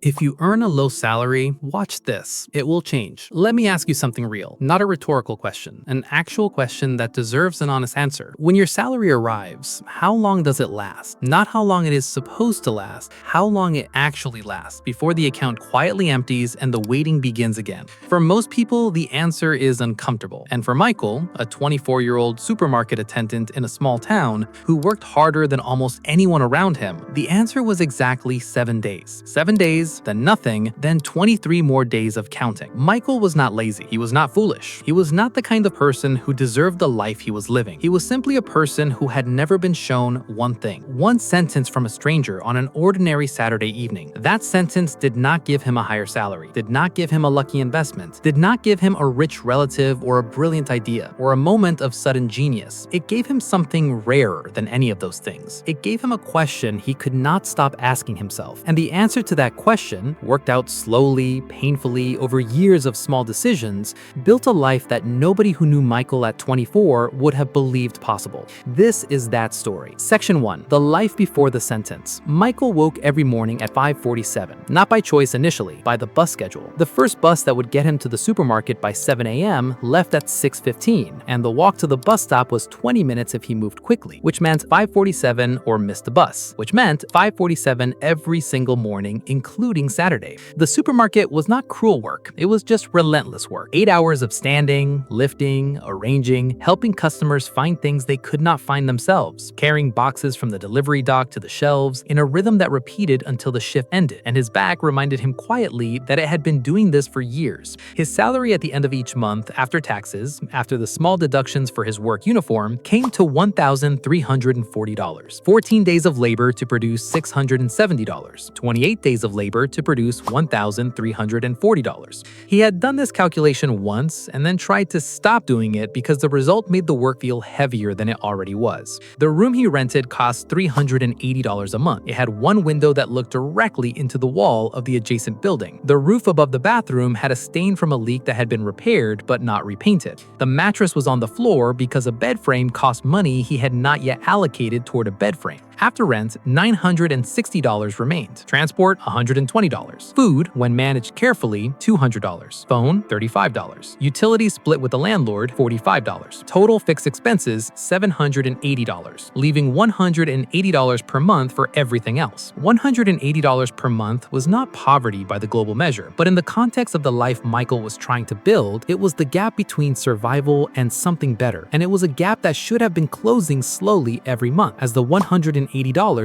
If you earn a low salary, watch this. It will change. Let me ask you something real, not a rhetorical question, an actual question that deserves an honest answer. When your salary arrives, how long does it last? Not how long it is supposed to last, how long it actually lasts before the account quietly empties and the waiting begins again. For most people, the answer is uncomfortable. And for Michael, a 24-year-old supermarket attendant in a small town who worked harder than almost anyone around him, the answer was exactly 7 days. 7 days, then nothing, then 23 more days of counting. Michael was not lazy. He was not foolish. He was not the kind of person who deserved the life he was living. He was simply a person who had never been shown one thing, one sentence from a stranger on an ordinary Saturday evening. That sentence did not give him a higher salary, did not give him a lucky investment, did not give him a rich relative or a brilliant idea or a moment of sudden genius. It gave him something rarer than any of those things. It gave him a question he could not stop asking himself. And the answer to that question, worked out slowly, painfully, over years of small decisions, built a life that nobody who knew Michael at 24 would have believed possible. This is that story. Section 1. The life before the sentence. Michael woke every morning at 5:47, not by choice initially, by the bus schedule. The first bus that would get him to the supermarket by 7 a.m. left at 6:15, and the walk to the bus stop was 20 minutes if he moved quickly, which meant 5:47 or missed the bus, which meant 5:47 every single morning, including Saturday. The supermarket was not cruel work, it was just relentless work. 8 hours of standing, lifting, arranging, helping customers find things they could not find themselves, carrying boxes from the delivery dock to the shelves in a rhythm that repeated until the shift ended, and his back reminded him quietly that it had been doing this for years. His salary at the end of each month, after taxes, after the small deductions for his work uniform, came to $1,340. 14 days of labor to produce $670. 28 days of labor to produce $1,340. He had done this calculation once and then tried to stop doing it because the result made the work feel heavier than it already was. The room he rented cost $380 a month. It had one window that looked directly into the wall of the adjacent building. The roof above the bathroom had a stain from a leak that had been repaired but not repainted. The mattress was on the floor because a bed frame cost money he had not yet allocated toward a bed frame. After rent, $960 remained. Transport, $120. Food, when managed carefully, $200. Phone, $35. Utilities split with the landlord, $45. Total fixed expenses, $780, leaving $180 per month for everything else. $180 per month was not poverty by the global measure, but in the context of the life Michael was trying to build, it was the gap between survival and something better. And it was a gap that should have been closing slowly every month as the $180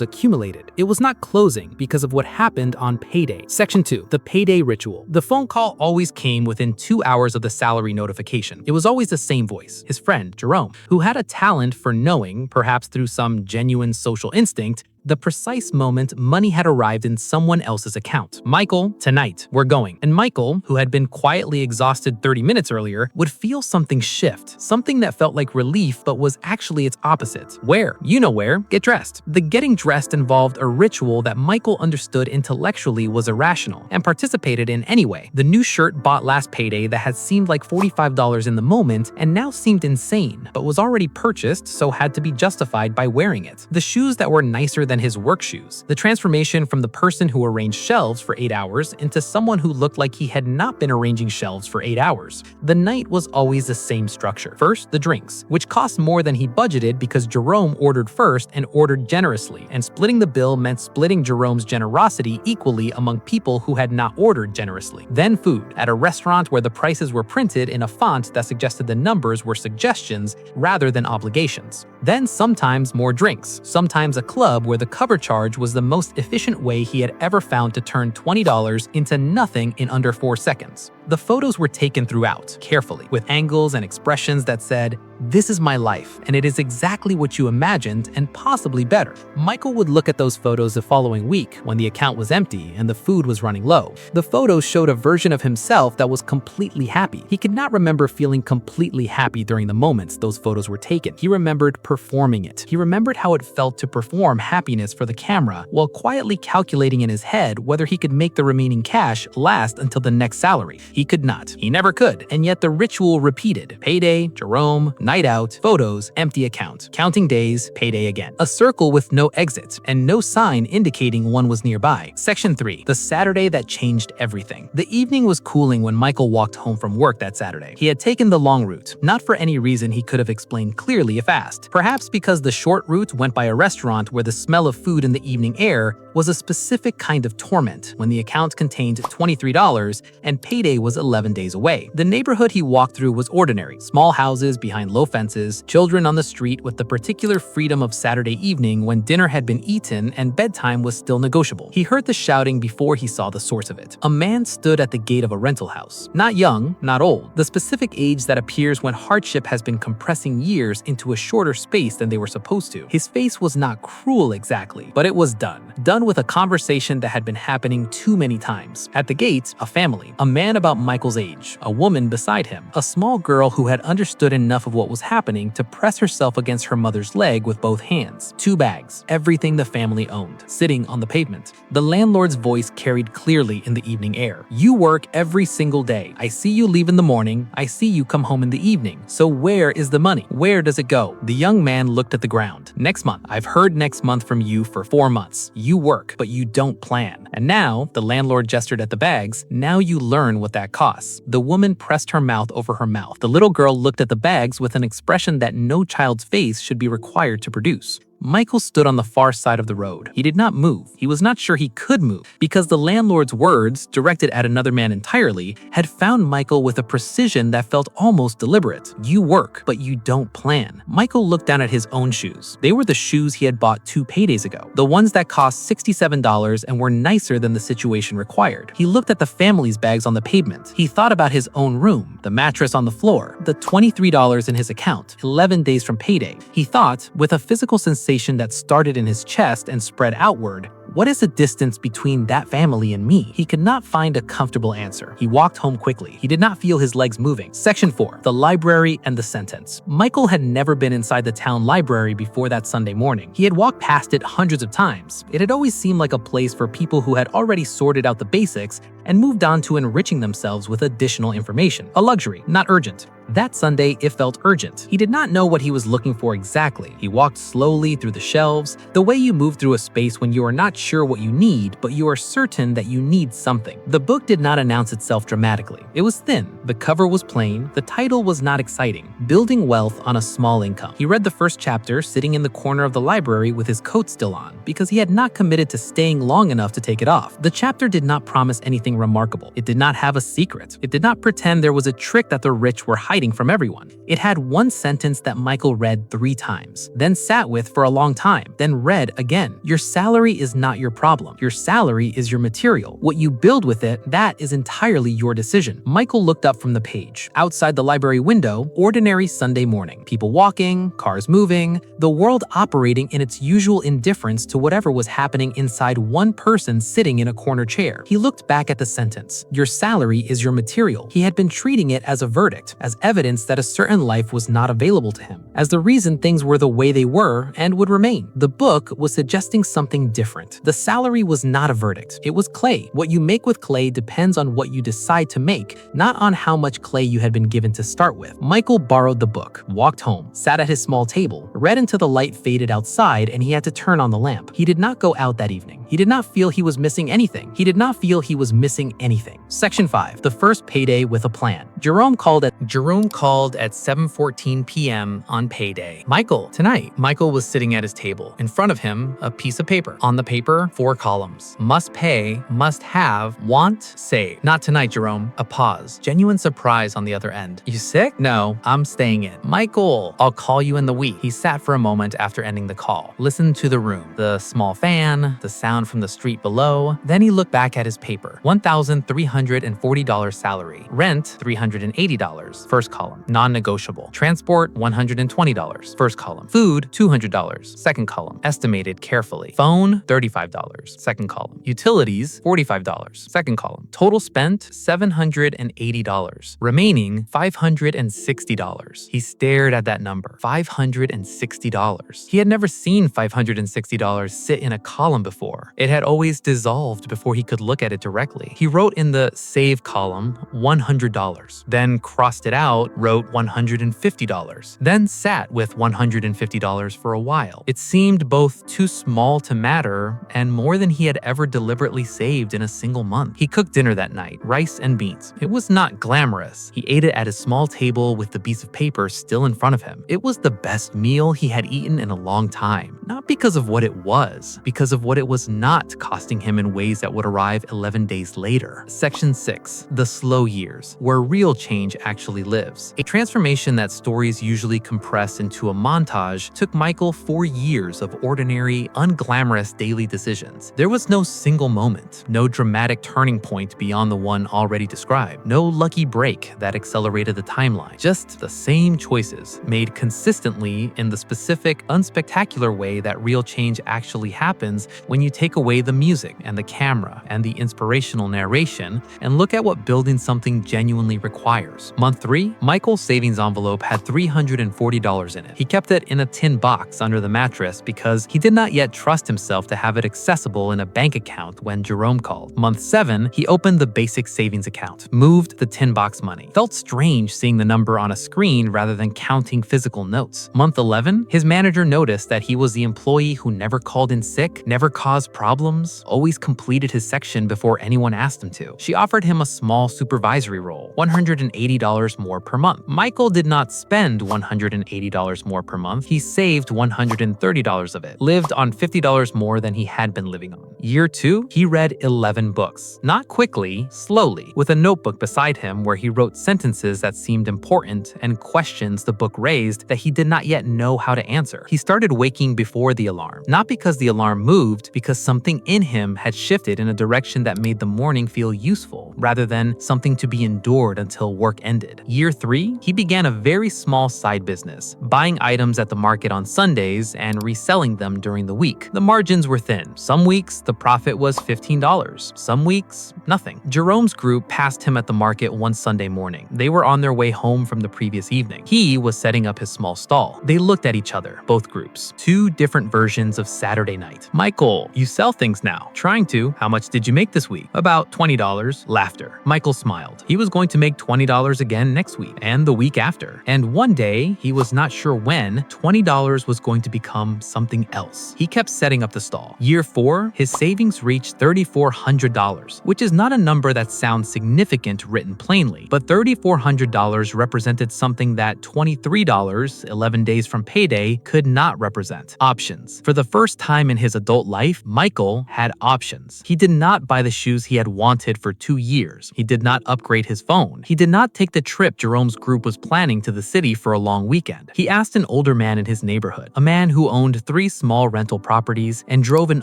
accumulated. It was not closing because of what happened on payday. Section 2. The Payday Ritual. The phone call always came within 2 hours of the salary notification. It was always the same voice, his friend, Jerome, who had a talent for knowing, perhaps through some genuine social instinct, the precise moment money had arrived in someone else's account. Michael, tonight, we're going. And Michael, who had been quietly exhausted 30 minutes earlier, would feel something shift, something that felt like relief but was actually its opposite. Where? You know where. Get dressed. The getting dressed involved a ritual that Michael understood intellectually was irrational and participated in anyway. The new shirt bought last payday that had seemed like $45 in the moment and now seemed insane, but was already purchased so had to be justified by wearing it. The shoes that were nicer than his work shoes. The transformation from the person who arranged shelves for 8 hours into someone who looked like he had not been arranging shelves for 8 hours. The night was always the same structure. First, the drinks, which cost more than he budgeted because Jerome ordered first and ordered generously, and splitting the bill meant splitting Jerome's generosity equally among people who had not ordered generously. Then food, at a restaurant where the prices were printed in a font that suggested the numbers were suggestions rather than obligations. Then sometimes more drinks, sometimes a club where the cover charge was the most efficient way he had ever found to turn $20 into nothing in under 4 seconds. The photos were taken throughout, carefully, with angles and expressions that said, "This is my life, and it is exactly what you imagined and possibly better." Michael would look at those photos the following week when the account was empty and the food was running low. The photos showed a version of himself that was completely happy. He could not remember feeling completely happy during the moments those photos were taken. He remembered performing it. He remembered how it felt to perform happiness for the camera while quietly calculating in his head whether he could make the remaining cash last until the next salary. He could not. He never could. And yet the ritual repeated. Payday, Jerome, Night out, photos, empty account. Counting days, payday again. A circle with no exit and no sign indicating one was nearby. Section 3. The Saturday that changed everything. The evening was cooling when Michael walked home from work that Saturday. He had taken the long route, not for any reason he could have explained clearly if asked. Perhaps because the short route went by a restaurant where the smell of food in the evening air was a specific kind of torment when the account contained $23 and payday was 11 days away. The neighborhood he walked through was ordinary. Small houses behind low fences, children on the street with the particular freedom of Saturday evening when dinner had been eaten and bedtime was still negotiable. He heard the shouting before he saw the source of it. A man stood at the gate of a rental house. Not young, not old. The specific age that appears when hardship has been compressing years into a shorter space than they were supposed to. His face was not cruel exactly, but it was done. Done with a conversation that had been happening too many times. At the gate, a family. A man about Michael's age. A woman beside him. A small girl who had understood enough of what was happening to press herself against her mother's leg with both hands. 2 bags. Everything the family owned. Sitting on the pavement. The landlord's voice carried clearly in the evening air. You work every single day. I see you leave in the morning. I see you come home in the evening. So where is the money? Where does it go? The young man looked at the ground. Next month. I've heard next month from you for 4 months. You work, but you don't plan. And now, the landlord gestured at the bags, now you learn what that costs. The woman pressed her mouth over her mouth. The little girl looked at the bags with an expression that no child's face should be required to produce. Michael stood on the far side of the road. He did not move. He was not sure he could move because the landlord's words, directed at another man entirely, had found Michael with a precision that felt almost deliberate. You work, but you don't plan. Michael looked down at his own shoes. They were the shoes he had bought 2 paydays ago. The ones that cost $67 and were nicer than the situation required. He looked at the family's bags on the pavement. He thought about his own room, the mattress on the floor, the $23 in his account, 11 days from payday. He thought, with a physical sensation that started in his chest and spread outward, what is the distance between that family and me? He could not find a comfortable answer. He walked home quickly. He did not feel his legs moving. Section 4. The library and the sentence. Michael had never been inside the town library before that Sunday morning. He had walked past it hundreds of times. It had always seemed like a place for people who had already sorted out the basics and moved on to enriching themselves with additional information. A luxury, not urgent. That Sunday, it felt urgent. He did not know what he was looking for exactly. He walked slowly through the shelves, the way you move through a space when you are not sure what you need, but you are certain that you need something. The book did not announce itself dramatically. It was thin. The cover was plain. The title was not exciting. Building Wealth on a Small Income. He read the first chapter sitting in the corner of the library with his coat still on, because he had not committed to staying long enough to take it off. The chapter did not promise anything remarkable. It did not have a secret. It did not pretend there was a trick that the rich were hiding from everyone. It had one sentence that Michael read 3 times, then sat with for a long time, then read again. Your salary is not your problem. Your salary is your material. What you build with it, that is entirely your decision. Michael looked up from the page. Outside the library window, ordinary Sunday morning. People walking, cars moving, the world operating in its usual indifference to whatever was happening inside one person sitting in a corner chair. He looked back at the sentence. Your salary is your material. He had been treating it as a verdict, as evidence that a certain life was not available to him, as the reason things were the way they were and would remain. The book was suggesting something different. The salary was not a verdict. It was clay. What you make with clay depends on what you decide to make, not on how much clay you had been given to start with. Michael borrowed the book, walked home, sat at his small table, read until the light faded outside and he had to turn on the lamp. He did not go out that evening. He did not feel he was missing anything. He did not feel he was missing anything. Section 5. The first payday with a plan. Jerome called at 7:14 p.m. on payday. Michael, tonight. Michael was sitting at his table. In front of him, a piece of paper. On the paper, 4 columns. Must pay, must have, want, save. Not tonight, Jerome. A pause. Genuine surprise on the other end. You sick? No, I'm staying in. Michael, I'll call you in the week. He sat for a moment after ending the call. Listened to the room. The small fan, the sound from the street below. Then he looked back at his paper. $1,340 salary. Rent, $380. First column. Non-negotiable. Transport, $120. First column. Food, $200. Second column. Estimated carefully. Phone, $35. Second column. Utilities, $45. Second column. Total spent, $780. Remaining, $560. He stared at that number. $560. He had never seen $560 sit in a column before. It had always dissolved before he could look at it directly. He wrote in the save column $100, then crossed it out out, wrote $150, then sat with $150 for a while. It seemed both too small to matter and more than he had ever deliberately saved in a single month. He cooked dinner that night, rice and beans. It was not glamorous. He ate it at his small table with the piece of paper still in front of him. It was the best meal he had eaten in a long time, not because of what it was, because of what it was not costing him in ways that would arrive 11 days later. Section 6. The slow years, where real change actually lives. A transformation that stories usually compress into a montage took Michael 4 years of ordinary, unglamorous daily decisions. There was no single moment, no dramatic turning point beyond the one already described, no lucky break that accelerated the timeline, just the same choices made consistently in the specific, unspectacular way that real change actually happens when you take away the music and the camera and the inspirational narration and look at what building something genuinely requires. Month 3, Michael's savings envelope had $340 in it. He kept it in a tin box under the mattress because he did not yet trust himself to have it accessible in a bank account when Jerome called. Month 7, he opened the basic savings account, moved the tin box money. Felt strange seeing the number on a screen rather than counting physical notes. Month 11, his manager noticed that he was the employee who never called in sick, never caused problems, always completed his section before anyone asked him to. She offered him a small supervisory role, $180 more per month. Michael did not spend $180 more per month. He saved $130 of it, lived on $50 more than he had been living on. Year 2, he read 11 books. Not quickly, slowly, with a notebook beside him where he wrote sentences that seemed important and questions the book raised that he did not yet know how to answer. He started waking before the alarm, not because the alarm moved, because something in him had shifted in a direction that made the morning feel useful, rather than something to be endured until work ended. Year 3, he began a very small side business, buying items at the market on Sundays and reselling them during the week. The margins were thin. Some weeks, the profit was $15. Some weeks, nothing. Jerome's group passed him at the market one Sunday morning. They were on their way home from the previous evening. He was setting up his small stall. They looked at each other, both groups. Two different versions of Saturday night. Michael, you sell things now. Trying to. How much did you make this week? About $20. Laughter. Michael smiled. He was going to make $20 again next week and the week after. And one day, he was not sure when, $20 was going to become something else. He kept setting up the stall. Year 4, his savings reached $3,400, which is not a number that sounds significant written plainly, but $3,400 represented something that $23, 11 days from payday, could not represent. Options. For the first time in his adult life, Michael had options. He did not buy the shoes he had wanted for 2 years. He did not upgrade his phone. He did not take the trip Jerome's group was planning to the city for a long weekend. He asked an older man in his neighborhood, a man who owned 3 small rental properties and drove an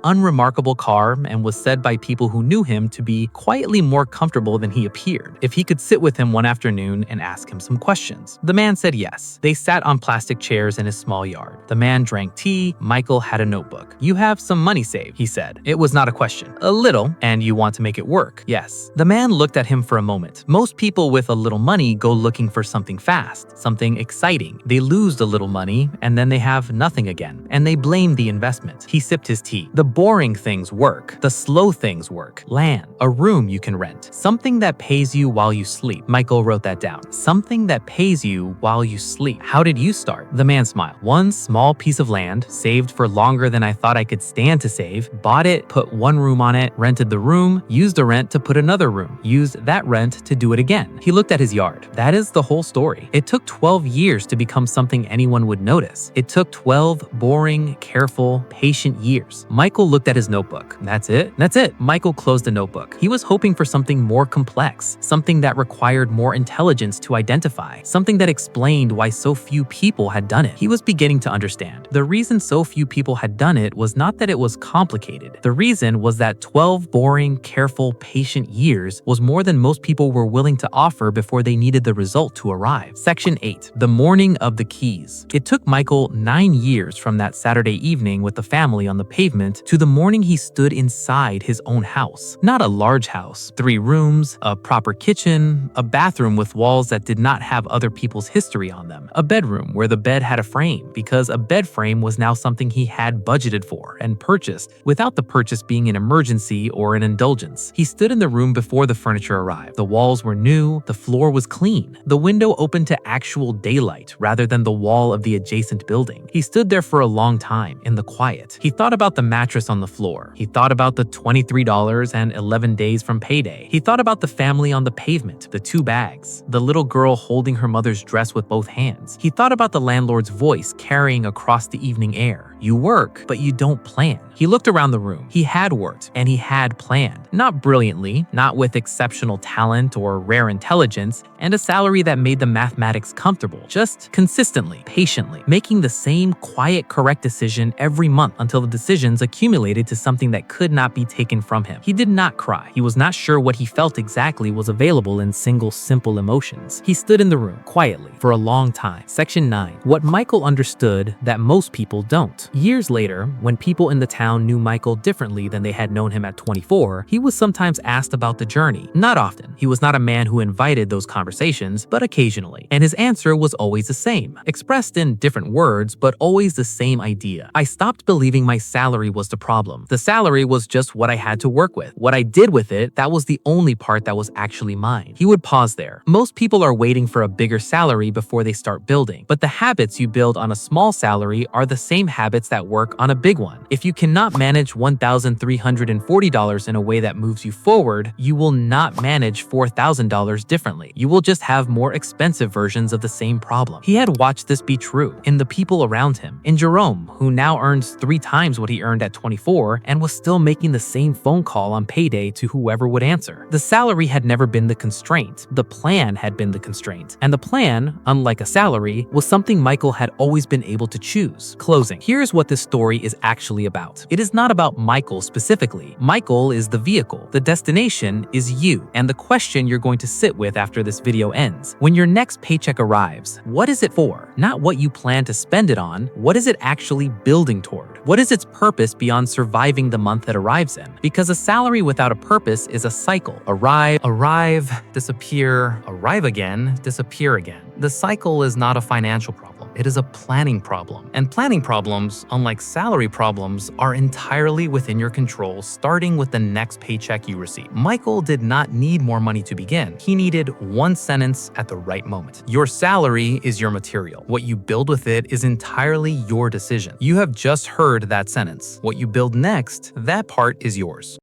unremarkable car and was said by people who knew him to be quietly more comfortable than he appeared, if he could sit with him one afternoon and ask him some questions. The man said yes. They sat on plastic chairs in his small yard. The man drank tea. Michael had a notebook. "You have some money saved," he said. It was not a question. "A little, and you want to make it work?" "Yes." The man looked at him for a moment. Most people with a little money go looking for something fast, something exciting. They lose the little money, and then they have nothing again, and they blame the investment. He sipped his tea. The boring things work. The slow things work. Land, a room you can rent, something that pays you while you sleep. Michael wrote that down. Something that pays you while you sleep. How did you start? The man smiled. "One small piece of land, saved for longer than I thought I could stand to save, bought it, put one room on it, rented the room, used the rent to put another room, used that rent to do it again." He looked at his yard. That is the whole story. It took 12 years to become something anyone would notice. It took 12 boring, careful, patient years. Michael looked at his notebook. That's it? That's it. Michael closed the notebook. He was hoping for something more complex, something that required more intelligence to identify, something that explained why so few people had done it. He was beginning to understand. The reason so few people had done it was not that it was complicated. The reason was that 12 boring, careful, patient years was more than most people were willing to offer before they needed the result to arrive. Section 8. The morning of the keys. It took Michael 9 years from that Saturday evening with the family on the pavement to the morning he stood inside his own house. Not a large house, 3 rooms, a proper kitchen, a bathroom with walls that did not have other people's history on them, a bedroom where the bed had a frame because a bed frame was now something he had budgeted for and purchased without the purchase being an emergency or an indulgence. He stood in the room before before the furniture arrived. The walls were new, the floor was clean. The window opened to actual daylight rather than the wall of the adjacent building. He stood there for a long time in the quiet. He thought about the mattress on the floor. He thought about the $23 and 11 days from payday. He thought about the family on the pavement, the 2 bags, the little girl holding her mother's dress with both hands. He thought about the landlord's voice carrying across the evening air. You work, but you don't plan. He looked around the room. He had worked, and he had planned. Not brilliantly, not with exceptional talent or rare intelligence, and a salary that made the mathematics comfortable. Just consistently, patiently, making the same quiet, correct decision every month until the decisions accumulated to something that could not be taken from him. He did not cry. He was not sure what he felt exactly was available in single, simple emotions. He stood in the room, quietly, for a long time. Section 9. What Michael understood that most people don't. Years later, when people in the town knew Michael differently than they had known him at 24, he was sometimes asked about the journey. Not often. He was not a man who invited those conversations, but occasionally. And his answer was always the same, expressed in different words, but always the same idea. I stopped believing my salary was the problem. The salary was just what I had to work with. What I did with it, that was the only part that was actually mine. He would pause there. Most people are waiting for a bigger salary before they start building, but the habits you build on a small salary are the same habits that work on a big one. If you cannot manage $1,340 in a way that moves you forward, you will not manage $4,000 differently. You will just have more expensive versions of the same problem. He had watched this be true in the people around him. In Jerome, who now earns 3 times what he earned at 24 and was still making the same phone call on payday to whoever would answer. The salary had never been the constraint. The plan had been the constraint. And the plan, unlike a salary, was something Michael had always been able to choose. Closing. Here's what this story is actually about. It is not about Michael specifically. Michael is the vehicle. The destination is you. And the question you're going to sit with after this video ends. When your next paycheck arrives, what is it for? Not what you plan to spend it on. What is it actually building toward? What is its purpose beyond surviving the month it arrives in? Because a salary without a purpose is a cycle. Arrive, disappear, arrive again, disappear again. The cycle is not a financial problem. It is a planning problem. And planning problems, unlike salary problems, are entirely within your control, starting with the next paycheck you receive. Michael did not need more money to begin. He needed one sentence at the right moment. Your salary is your material. What you build with it is entirely your decision. You have just heard that sentence. What you build next, that part is yours.